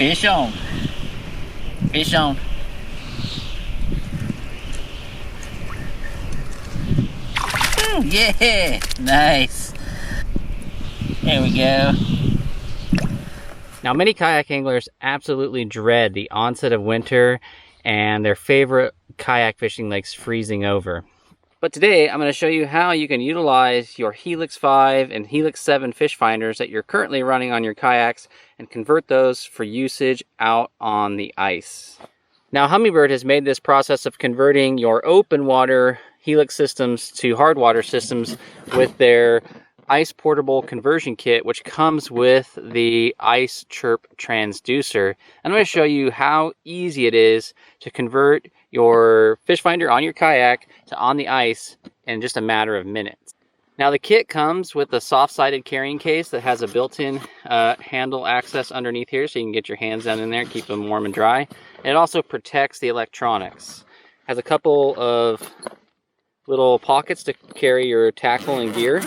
Fish on. Fish on. Yeah, nice. There we go. Now, many kayak anglers absolutely dread the onset of winter and their favorite kayak fishing lakes freezing over. But today, I'm going to show you how you can utilize your Helix 5 and Helix 7 fish finders that you're currently running on your kayaks and convert those for usage out on the ice. Now, Humminbird has made this process of converting your open water Helix systems to hard water systems with their ice portable conversion kit, which comes with the ice Chirp transducer. I'm going to show you how easy it is to convert your fish finder on your kayak to on the ice in just a matter of minutes. Now, the kit comes with a soft-sided carrying case that has a built-in handle access underneath here, so you can get your hands down in there, keep them warm and dry. And it also protects the electronics. Has a couple of little pockets to carry your tackle and gear.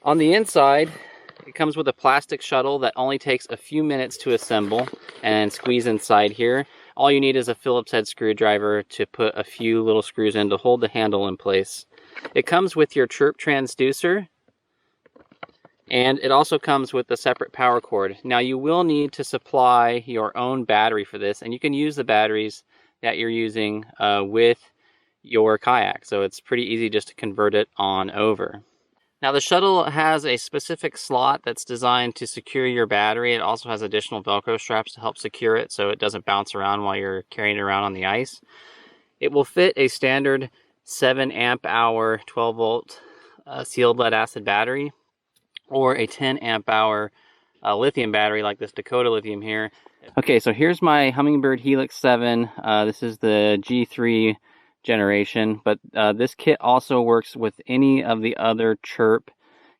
On the inside, it comes with a plastic shuttle that only takes a few minutes to assemble and squeeze inside here. All you need is a Phillips head screwdriver to put a few little screws in to hold the handle in place. It comes with your Chirp transducer, and it also comes with a separate power cord. Now, you will need to supply your own battery for this, and you can use the batteries that you're using with your kayak, so it's pretty easy just to convert it on over. Now, the shuttle has a specific slot that's designed to secure your battery. It also has additional Velcro straps to help secure it so it doesn't bounce around while you're carrying it around on the ice. It will fit a standard 7 amp hour 12 volt sealed lead acid battery, or a 10 amp hour lithium battery like this Dakota lithium here. Okay, so here's my Humminbird Helix 7. This is the G3 generation, but this kit also works with any of the other Chirp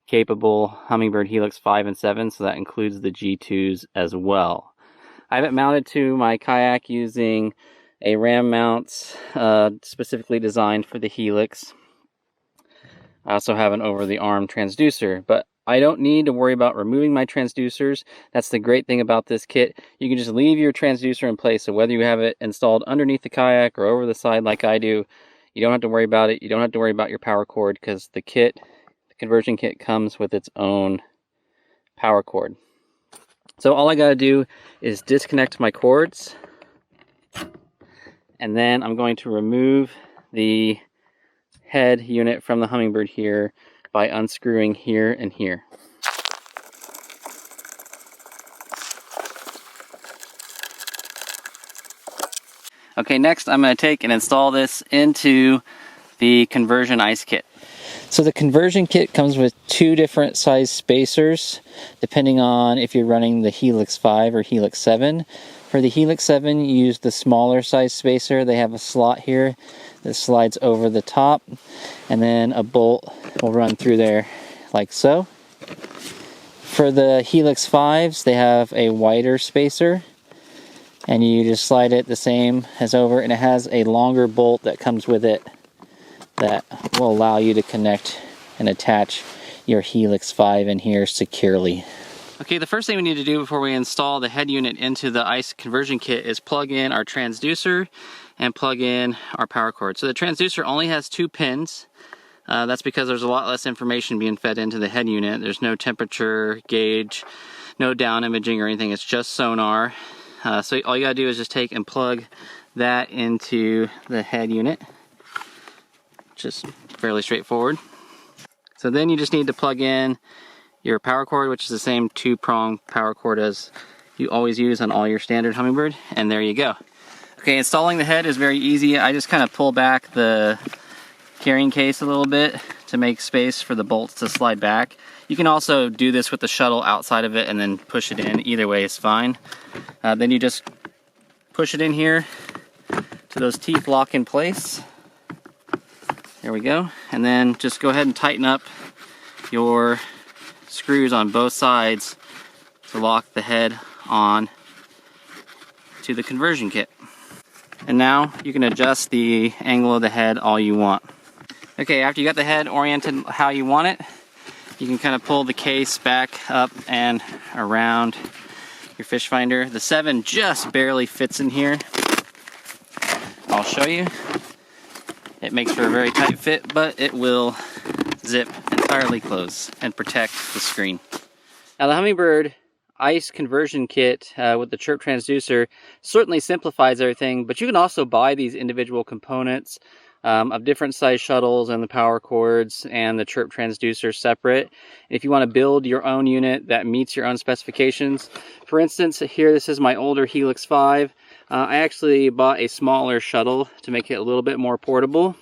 capable Humminbird Helix 5 and 7, so that includes the G2s as well. I have it mounted to my kayak using a ram mount specifically designed for the Helix. I also have an over-the-arm transducer, but I don't need to worry about removing my transducers. That's the great thing about this kit. You can just leave your transducer in place, so whether you have it installed underneath the kayak or over the side like I do, you don't have to worry about it. You don't have to worry about your power cord, because the conversion kit comes with its own power cord. So all I gotta do is disconnect my cords, and then I'm going to remove the head unit from the Humminbird here by unscrewing here and here. Okay, next I'm going to take and install this into the conversion ice kit. So the conversion kit comes with 2 different size spacers, depending on if you're running the Helix 5 or Helix 7. For the Helix 7, you use the smaller size spacer. They have a slot here that slides over the top, and then a bolt will run through there like so. For the Helix 5s, they have a wider spacer, and you just slide it the same as over, and it has a longer bolt that comes with it that will allow you to connect and attach your Helix 5 in here securely. Okay, the first thing we need to do before we install the head unit into the ice conversion kit is plug in our transducer and plug in our power cord. So the transducer only has 2 pins. That's because there's a lot less information being fed into the head unit. There's no temperature gauge, no down imaging or anything. It's just sonar. So all you gotta do is just take and plug that into the head unit. Just fairly straightforward. So then you just need to plug in your power cord, which is the same 2-prong power cord as you always use on all your standard Humminbird, and there you go. Okay, installing the head is very easy. I just kind of pull back the carrying case a little bit to make space for the bolts to slide back. You can also do this with the shuttle outside of it and then push it in. Either way is fine. Then you just push it in here to those teeth lock in place. There we go. And then just go ahead and tighten up your screws on both sides to lock the head on to the conversion kit. And now you can adjust the angle of the head all you want. Okay, after you got the head oriented how you want it, You can kind of pull the case back up and around your fish finder. The 7 just barely fits in here. I'll show you. It makes for a very tight fit, but it will zip entirely close and protect the screen. Now the Humminbird ice conversion kit with the Chirp transducer certainly simplifies everything, but you can also buy these individual components of different size shuttles and the power cords and the Chirp transducer separate. If you want to build your own unit that meets your own specifications, for instance, here this is my older Helix 5. I actually bought a smaller shuttle to make it a little bit more portable,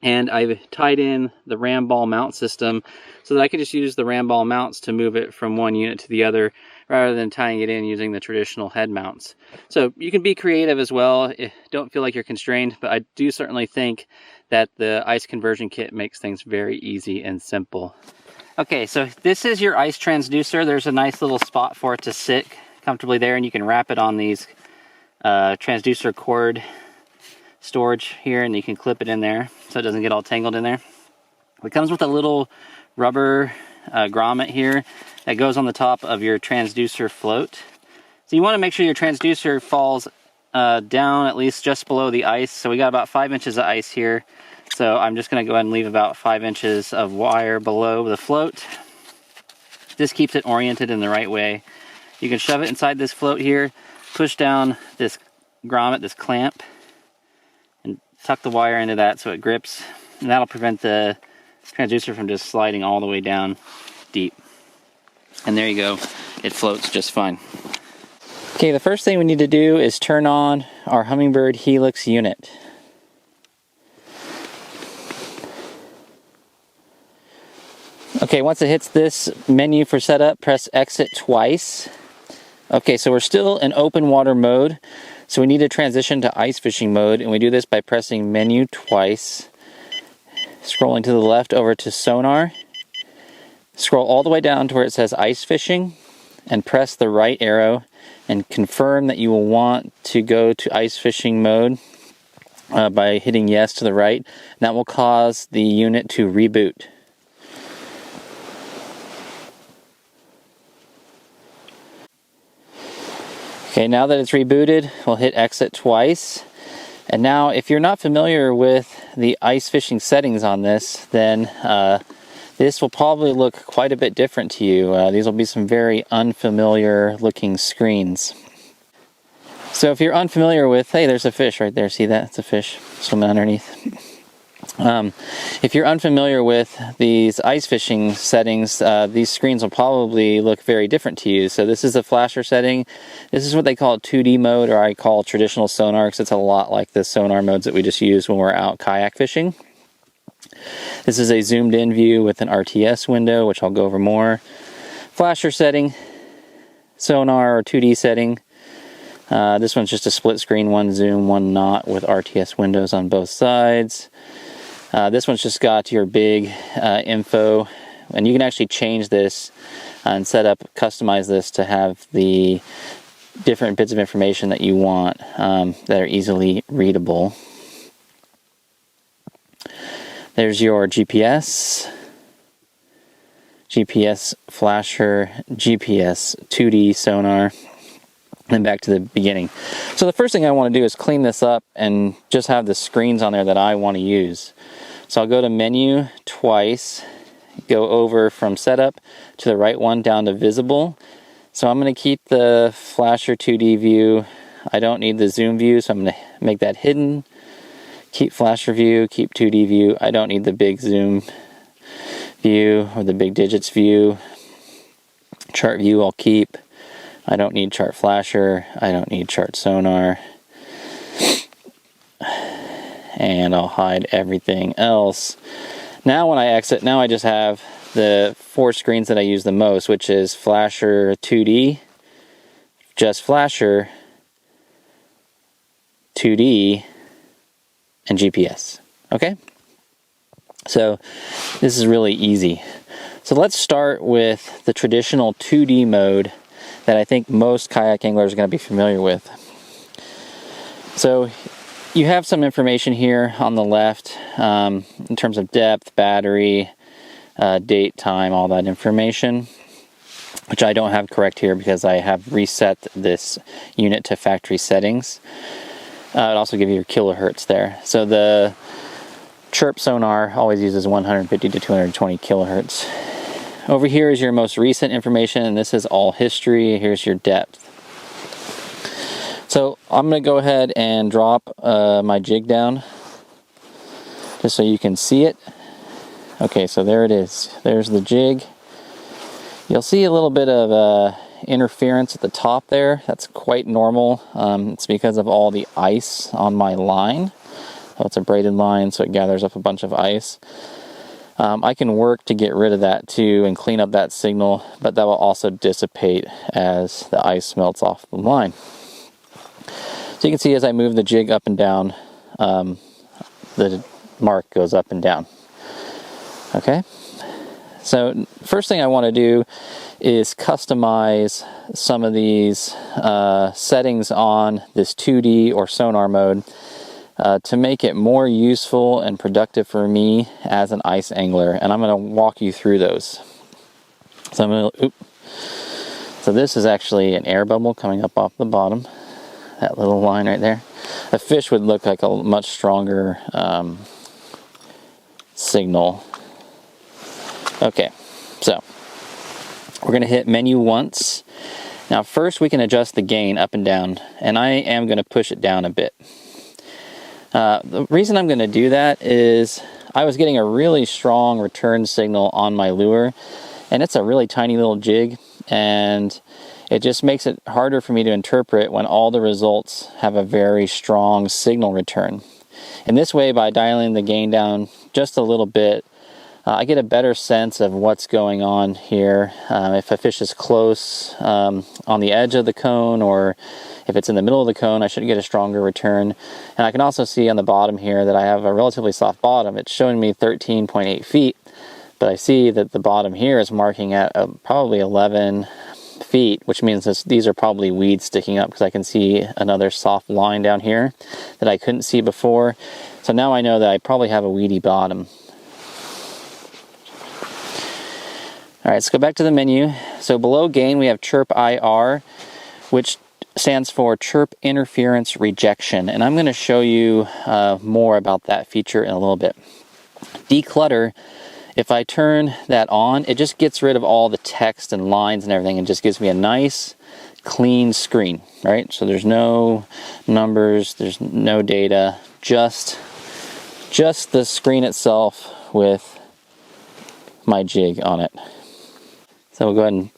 and I've tied in the ram ball mount system so that I can just use the ram ball mounts to move it from one unit to the other rather than tying it in using the traditional head mounts. So you can be creative as well. Don't feel like you're constrained, but I do certainly think that the ice conversion kit makes things very easy and simple. Okay, so this is your ice transducer. There's a nice little spot for it to sit comfortably there, and you can wrap it on these transducer cord storage here, and you can clip it in there so it doesn't get all tangled in there. It comes with a little rubber grommet here that goes on the top of your transducer float. So you want to make sure your transducer falls down at least just below the ice. So we got about 5 inches of ice here. So I'm just going to go ahead and leave about 5 inches of wire below the float. This keeps it oriented in the right way. You can shove it inside this float here, push down this grommet, this clamp, and tuck the wire into that so it grips. And that'll prevent the transducer from just sliding all the way down deep. And there you go, it floats just fine. Okay, the first thing we need to do is turn on our Humminbird Helix unit. Okay, once it hits this menu for setup, press exit twice. Okay, so we're still in open water mode, so we need to transition to ice fishing mode, and we do this by pressing menu twice, scrolling to the left over to Sonar, scroll all the way down to where it says ice fishing, and press the right arrow and confirm that you will want to go to ice fishing mode by hitting yes to the right. And that will cause the unit to reboot. Okay, now that it's rebooted, we'll hit exit twice. And now, if you're not familiar with the ice fishing settings on this, then this will probably look quite a bit different to you. These will be some very unfamiliar looking screens. So if you're unfamiliar with, hey, there's a fish right there, see that? It's a fish swimming underneath. If you're unfamiliar with these ice fishing settings, these screens will probably look very different to you. So this is a flasher setting. This is what they call 2D mode, or I call traditional sonar, because it's a lot like the sonar modes that we just use when we're out kayak fishing. This is a zoomed in view with an RTS window, which I'll go over more. Flasher setting, sonar or 2D setting. This one's just a split screen, one zoom, one not, with RTS windows on both sides. This one's just got your big info, and you can actually change this and set up, customize this to have the different bits of information that you want that are easily readable. There's your GPS, GPS flasher, GPS 2D sonar, and back to the beginning. So the first thing I want to do is clean this up and just have the screens on there that I want to use. So I'll go to menu twice, go over from setup to the right one down to visible. So I'm going to keep the flasher 2D view. I don't need the zoom view, so I'm going to make that hidden. Keep flasher view, keep 2D view. I don't need the big zoom view or the big digits view. Chart view I'll keep. I don't need chart flasher. I don't need chart sonar. And I'll hide everything else. Now when I exit, now I just have the 4 screens that I use the most, which is flasher 2D, just flasher, 2D, and GPS. Okay? So this is really easy. So let's start with the traditional 2D mode that I think most kayak anglers are going to be familiar with. So you have some information here on the left in terms of depth, battery, date, time, all that information, which I don't have correct here because I have reset this unit to factory settings. It also gives you your kilohertz there. So the Chirp sonar always uses 150 to 220 kilohertz. Over here is your most recent information, and this is all history. Here's your depth. So I'm going to go ahead and drop my jig down just so you can see it. Okay, so there it is. There's the jig. You'll see a little bit of interference at the top there. That's quite normal. It's because of all the ice on my line. So it's a braided line, so it gathers up a bunch of ice. I can work to get rid of that too and clean up that signal, but that will also dissipate as the ice melts off the line. So you can see as I move the jig up and down, the mark goes up and down. Okay, so first thing I want to do is customize some of these settings on this 2D or sonar mode to make it more useful and productive for me as an ice angler, and I'm going to walk you through those. So I'm going to, so this is actually an air bubble coming up off the bottom, that little line right there. A fish would look like a much stronger signal. Okay, so we're going to hit menu once. Now first we can adjust the gain up and down, and I am going to push it down a bit. The reason I'm going to do that is I was getting a really strong return signal on my lure, and it's a really tiny little jig, and it just makes it harder for me to interpret when all the results have a very strong signal return. And this way, by dialing the gain down just a little bit, I get a better sense of what's going on here. If a fish is close on the edge of the cone, or if it's in the middle of the cone, I should get a stronger return. And I can also see on the bottom here that I have a relatively soft bottom. It's showing me 13.8 feet, but I see that the bottom here is marking at probably 11 feet, which means these are probably weeds sticking up, because I can see another soft line down here that I couldn't see before. So now I know that I probably have a weedy bottom. Alright, let's go back to the menu. So below gain we have Chirp IR, which stands for Chirp Interference Rejection, and I'm going to show you more about that feature in a little bit. Declutter, if I turn that on, it just gets rid of all the text and lines and everything, and just gives me a nice clean screen, right? So there's no numbers, there's no data, just the screen itself with my jig on it. So we'll go ahead and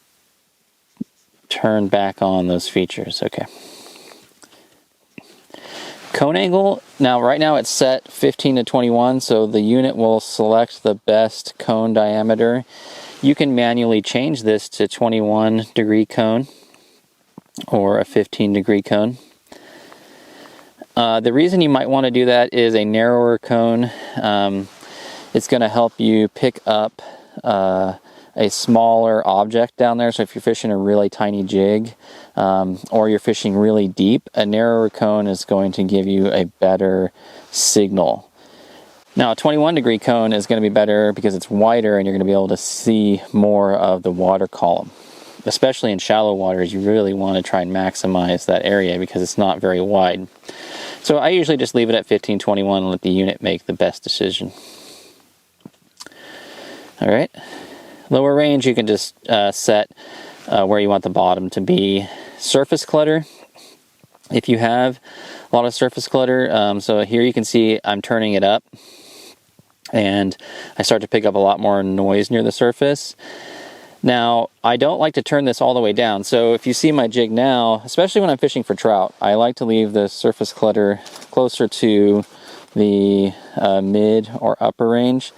turn back on those features. Okay. Cone angle, now right now it's set 15 to 21, so the unit will select the best cone diameter. You can manually change this to 21 degree cone or a 15 degree cone. The reason you might want to do that is a narrower cone. It's going to help you pick up a smaller object down there. So if you're fishing a really tiny jig or you're fishing really deep, a narrower cone is going to give you a better signal. Now a 21 degree cone is going to be better because it's wider and you're going to be able to see more of the water column. Especially in shallow waters, you really want to try and maximize that area because it's not very wide. So I usually just leave it at 15-21 and let the unit make the best decision. Alright. Lower range, you can just set where you want the bottom to be. Surface clutter, if you have a lot of surface clutter, so here you can see I'm turning it up and I start to pick up a lot more noise near the surface. Now, I don't like to turn this all the way down, so if you see my jig now, especially when I'm fishing for trout, I like to leave the surface clutter closer to the mid or upper range,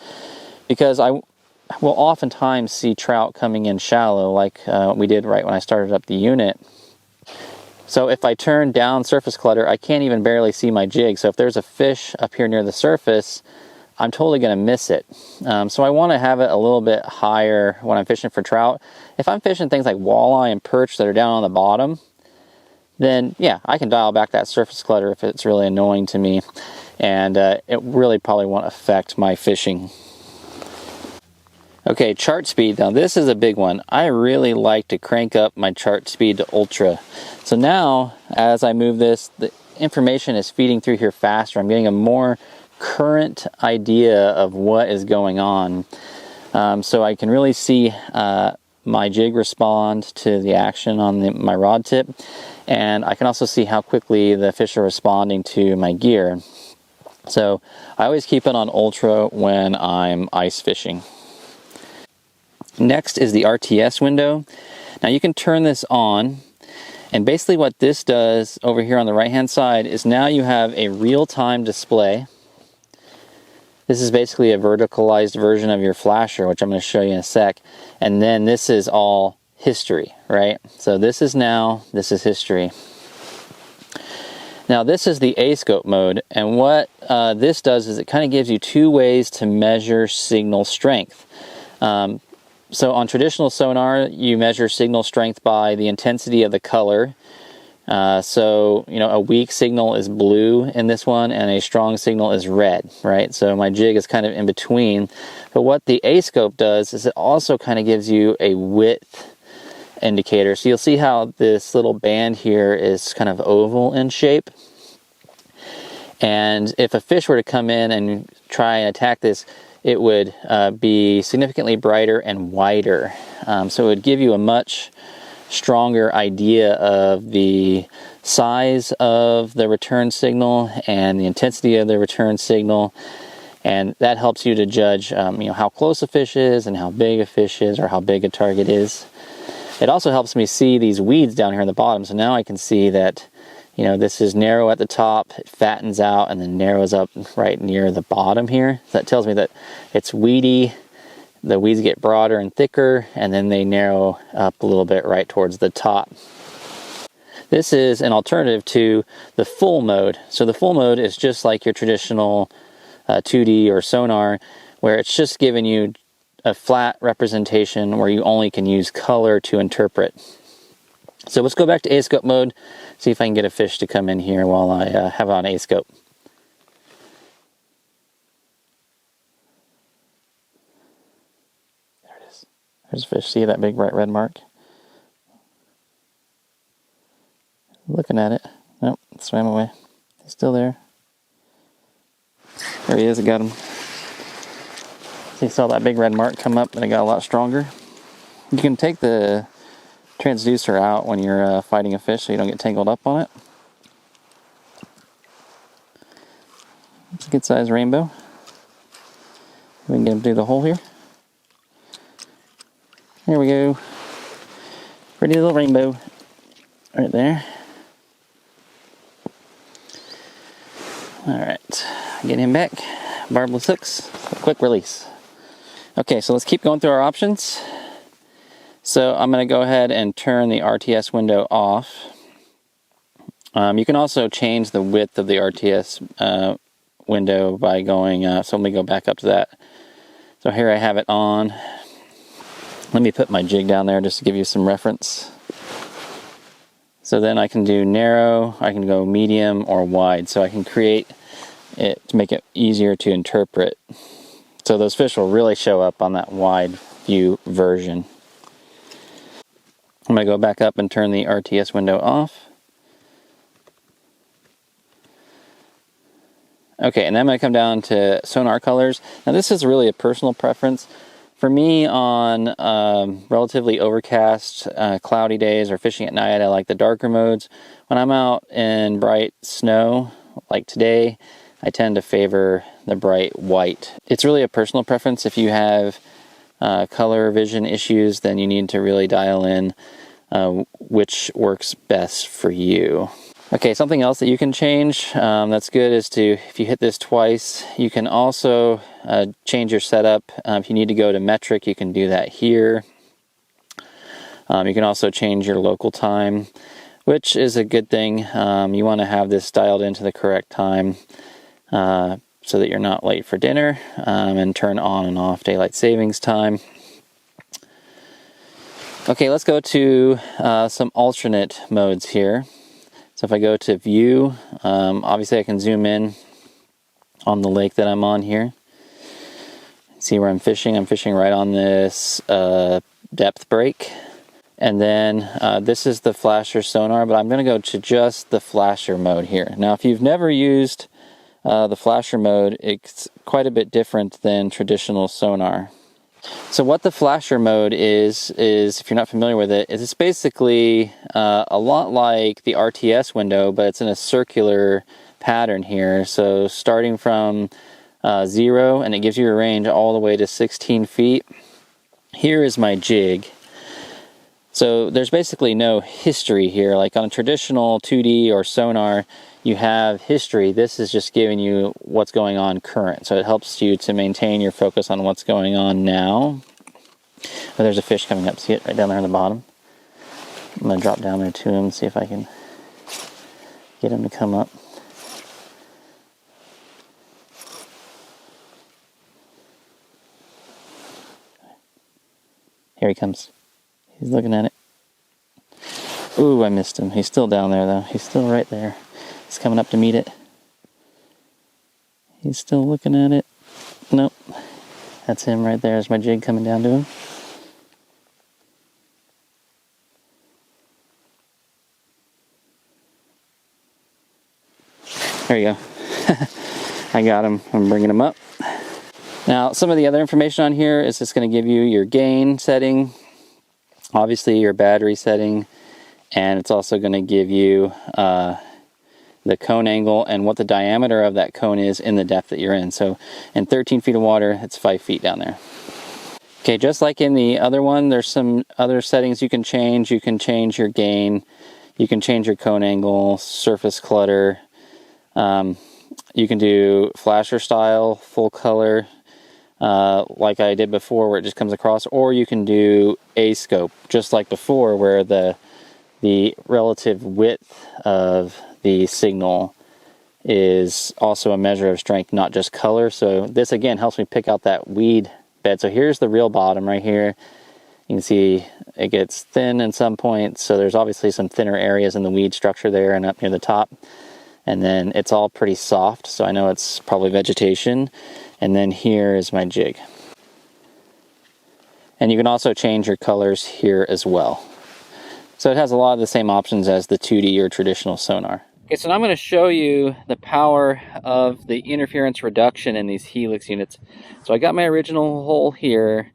because I will oftentimes see trout coming in shallow like we did right when I started up the unit. So if I turn down surface clutter, I can't even barely see my jig. So if there's a fish up here near the surface, I'm totally going to miss it. So I want to have it a little bit higher when I'm fishing for trout. If I'm fishing things like walleye and perch that are down on the bottom, then yeah, I can dial back that surface clutter if it's really annoying to me. And it really probably won't affect my fishing. Okay, chart speed. Now this is a big one. I really like to crank up my chart speed to ultra. So now, as I move this, the information is feeding through here faster. I'm getting a more current idea of what is going on. So I can really see my jig respond to the action on my rod tip. And I can also see how quickly the fish are responding to my gear. So I always keep it on ultra when I'm ice fishing. Next is the RTS window. Now you can turn this on, and basically what this does over here on the right hand side is now you have a real-time display. This is basically a verticalized version of your flasher, which I'm going to show you in a sec. And then this is all history, right? So this is history. Now this is the Ascope mode, and what this does is it kind of gives you two ways to measure signal strength. So on traditional sonar, you measure signal strength by the intensity of the color. So, you know, a weak signal is blue in this one, and a strong signal is red, right? So my jig is kind of in between. But what the Ascope does is it also kind of gives you a width indicator. So you'll see how this little band here is kind of oval in shape. And if a fish were to come in and try and attack this, it would be significantly brighter and wider. So it would give you a much stronger idea of the size of the return signal and the intensity of the return signal. And that helps you to judge you know, how close a fish is and how big a fish is, or how big a target is. It also helps me see these weeds down here in the bottom. So now I can see that, you know, this is narrow at the top, it fattens out, and then narrows up right near the bottom here. So that tells me that it's weedy. The weeds get broader and thicker, and then they narrow up a little bit right towards the top. This is an alternative to the full mode. So the full mode is just like your traditional 2D or sonar, where it's just giving you a flat representation where you only can use color to interpret. So let's go back to Ascope mode, see if I can get a fish to come in here while I have it on Ascope. There it is. There's a fish. See that big bright red mark? Looking at it. Nope, it swam away. He's still there. There he is, I got him. So you saw that big red mark come up, and it got a lot stronger. You can take the transducer out when you're fighting a fish so you don't get tangled up on it. It's a good sized rainbow. We can get him through the hole here. There we go. Pretty little rainbow right there. Alright, get him back. Barbless hooks, quick release. Okay, so let's keep going through our options. So I'm going to go ahead and turn the RTS window off. You can also change the width of the RTS window by going, so let me go back up to that. So here I have it on. Let me put my jig down there just to give you some reference. So then I can do narrow, I can go medium or wide. So I can create it to make it easier to interpret. So those fish will really show up on that wide view version. I'm going to go back up and turn the RTS window off. Okay, and then I'm going to come down to sonar colors. Now this is really a personal preference. For me, on relatively overcast, cloudy days or fishing at night, I like the darker modes. When I'm out in bright snow, like today, I tend to favor the bright white. It's really a personal preference. If you have color vision issues, then you need to really dial in which works best for you. Okay, something else that you can change that's good is to, if you hit this twice, you can also change your setup. If you need to go to metric, you can do that here. You can also change your local time, which is a good thing. You want to have this dialed into the correct time so that you're not late for dinner, and turn on and off daylight savings time. Okay, let's go to some alternate modes here. So if I go to view, obviously I can zoom in on the lake that I'm on here. See where I'm fishing? I'm fishing right on this depth break. And then this is the flasher sonar, but I'm going to go to just the flasher mode here. Now, if you've never used the flasher mode, it's quite a bit different than traditional sonar. So what the flasher mode is if you're not familiar with it, is it's basically a lot like the RTS window, but it's in a circular pattern here. So starting from 0, and it gives you a range all the way to 16 feet. Here is my jig. So there's basically no history here. Like on a traditional 2D or sonar, you have history. This is just giving you what's going on current. So it helps you to maintain your focus on what's going on now. Oh, there's a fish coming up. See it right down there on the bottom? I'm going to drop down there to him, see if I can get him to come up. Here he comes. He's looking at it. Ooh, I missed him. He's still down there though. He's still right there. He's coming up to meet it. He's still looking at it. Nope. That's him right there. There's my jig coming down to him. There you go. I got him. I'm bringing him up. Now, some of the other information on here is just going to give you your gain setting, obviously your battery setting, and it's also going to give you the cone angle and what the diameter of that cone is in the depth that you're in. So in 13 feet of water, it's 5 feet down there. Okay, just like in the other one, there's some other settings you can change. You can change your gain, you can change your cone angle, surface clutter. You can do flasher style, full color, like I did before where it just comes across, or you can do Ascope, just like before where the relative width of the signal is also a measure of strength, not just color. So this again helps me pick out that weed bed. So here's the real bottom right here. You can see it gets thin in some points, so there's obviously some thinner areas in the weed structure there and up near the top. And then it's all pretty soft, so I know it's probably vegetation. And then here is my jig. And you can also change your colors here as well. So it has a lot of the same options as the 2D or traditional sonar. Okay, so now I'm going to show you the power of the interference reduction in these Helix units. So I got my original hole here.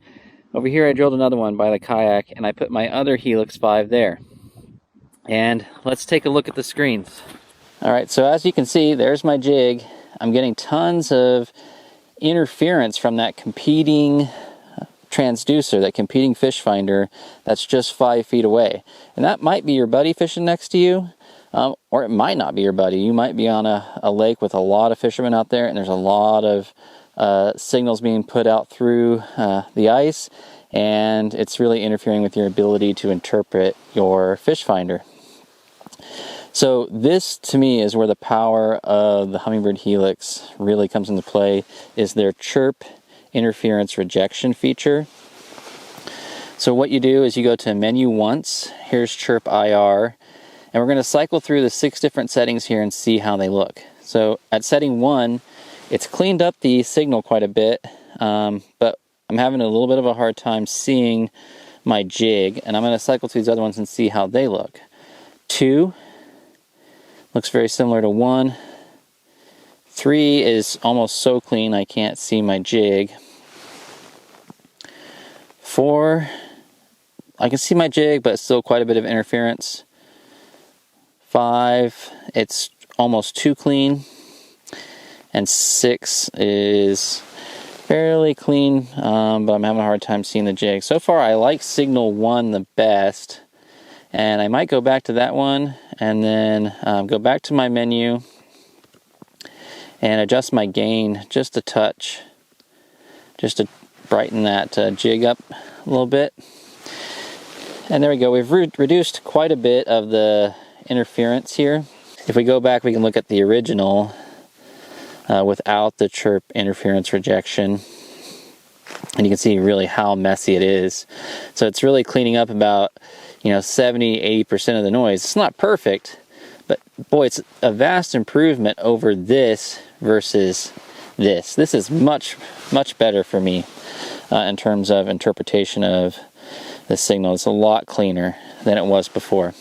Over here I drilled another one by the kayak, and I put my other Helix 5 there. And let's take a look at the screens. Alright, so as you can see, there's my jig. I'm getting tons of interference from that competing transducer, that competing fish finder that's just 5 feet away. And that might be your buddy fishing next to you, or it might not be your buddy. You might be on a lake with a lot of fishermen out there, and there's a lot of signals being put out through the ice, and it's really interfering with your ability to interpret your fish finder. So this, to me, is where the power of the Humminbird Helix really comes into play, is their Chirp interference rejection feature. So what you do is you go to menu once, here's Chirp IR, and we're going to cycle through the 6 different settings here and see how they look. So at setting 1, it's cleaned up the signal quite a bit, but I'm having a little bit of a hard time seeing my jig, and I'm going to cycle through these other ones and see how they look. 2 looks very similar to 1. 3 is almost so clean I can't see my jig. 4, I can see my jig, but still quite a bit of interference. 5, it's almost too clean. And 6 is fairly clean, but I'm having a hard time seeing the jig. So far I like signal 1 the best, and I might go back to that one and then go back to my menu and adjust my gain just a touch, just to brighten that jig up a little bit. And there we go. We've reduced quite a bit of the interference here. If we go back, we can look at the original without the Chirp interference rejection, and you can see really how messy it is. So it's really cleaning up about 70-80% of the noise. It's not perfect, but boy, it's a vast improvement over this versus this. This is much better for me. in terms of interpretation of the signal. It's a lot cleaner than it was before.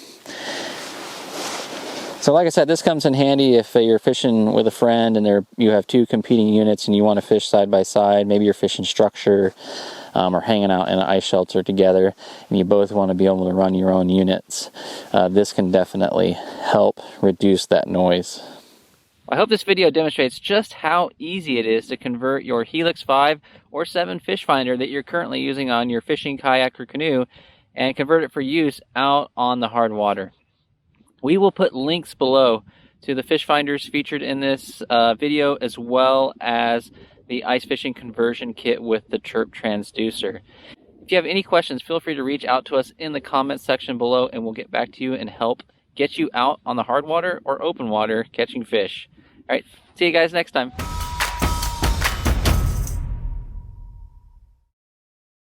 So like I said, this comes in handy if you're fishing with a friend and you have two competing units and you want to fish side by side. Maybe you're fishing structure or hanging out in an ice shelter together and you both want to be able to run your own units. This can definitely help reduce that noise. I hope this video demonstrates just how easy it is to convert your Helix 5 or 7 fish finder that you're currently using on your fishing kayak or canoe and convert it for use out on the hard water. We will put links below to the fish finders featured in this video, as well as the ice fishing conversion kit with the Chirp transducer. If you have any questions, feel free to reach out to us in the comments section below and we'll get back to you and help get you out on the hard water or open water catching fish. All right, see you guys next time.